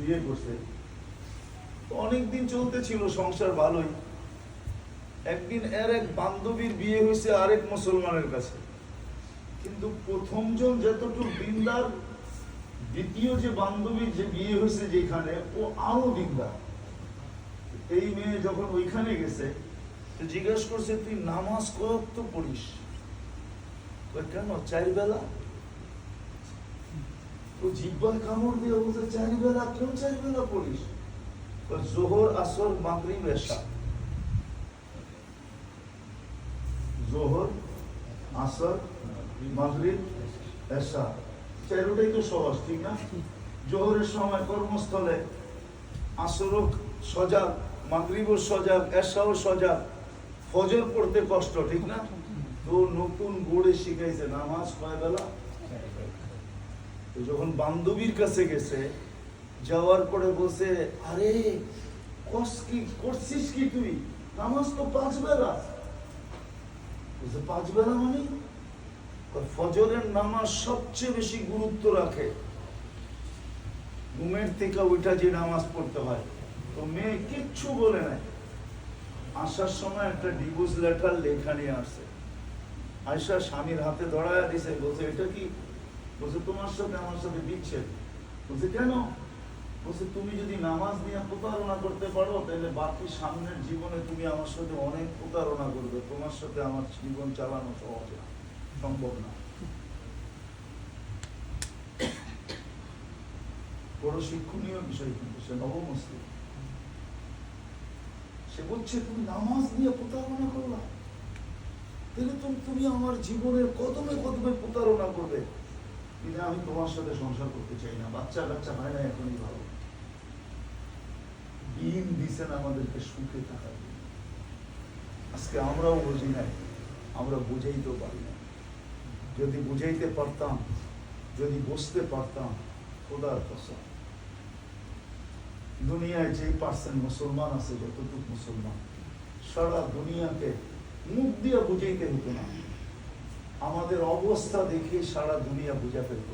বিয়ে করছে, অনেকদিন চলতেছিল সংসার ভালোই। একদিন এর এক বান্ধবীর বিয়ে হয়েছে আরেক মুসলমানের কাছে, কিন্তু প্রথম জন যতটুকু দিনদার, দ্বিতীয় যে বান্ধবীর যে বিয়ে হয়েছে যেখানে, ও আরো দিনদার। এই মেয়ে যখন ওইখানে গেছে তো জিজ্ঞেস করছে, তুই নামাজ কত পড়িস? কেন, 4 বেলা? ও জিহ্বায় কামড় দিয়ে বলছে, 4 বেলা? কোন 4 বেলা পড়িস? জোহর, আসর, মাগরিব, এশা। জোহর, আসর, মাগরিব, এশা, 4টাই তো সহজ, ঠিক না? জোহরের সময় কর্মস্থলে, আসরও সজাগ, মাগরিবও সজাগ, এশাও সজাগ, ফজর পড়তে কষ্ট, ঠিক না? তো নতুন বোর্ডে শিখাইছে নামাজ কয় বেলা। যখন বান্ধবীর কাছে গেছে, যাওয়ার পরে বলছে, আরে কি করছিস কি তুই? নামাজ তো 5 বেলা। বলছে 5 বেলা মানে? ফজরের নামাজ সবচেয়ে বেশি গুরুত্ব রাখে, ঘুমের থেকে ওইটা যে নামাজ পড়তে হয়। তো মেয়ে কিচ্ছু বলে নাই। আসার সময় একটা ডিভোর্স লেটার লেখা নিয়ে আসছে। আয়সা স্বামীর হাতে ধরায়া দিছে, বলছে এটা কি? বলছে তোমার সাথে আমার সাথে বিচ্ছেদ। বলছে কেন? বলছে তুমি যদি নামাজ নিয়ে প্রতারণা করতে পারো, তাহলে বাকি সামনের জীবনে তুমি আমার সাথে অনেক প্রতারণা করবে, তোমার সাথে আমার জীবন চালানো সহজ না, সম্ভব না। বড় শিক্ষণীয় বিষয়, কিন্তু সে নবমুসলিম। সে বলছে তুমি নামাজ নিয়ে প্রতারণা করলা, তাহলে তুমি আমার জীবনের কদমে কদমে প্রতারণা করবে। কিন্তু আমি তোমার সাথে সংসার করতে চাই না, বাচ্চা কাচ্চা হয় না, এখনই ভালো। দিন দিছেন আমাদেরকে সুখে থাকার জন্য। আজকে আমরাও বুঝি নাই, আমরা বুঝাইতেও পারি না। যদি বুঝাইতে পারতাম, যদি বুঝতে পারতাম, খোদার কসম, দুনিয়ায় যেই পার্সেন্ট মুসলমান আছে, যতটুকু মুসলমান, সারা দুনিয়াকে মুখ দিয়ে বুঝাইতে হতো না। আমাদের অবস্থা দেখে সারা দুনিয়া বুঝা ফেলত।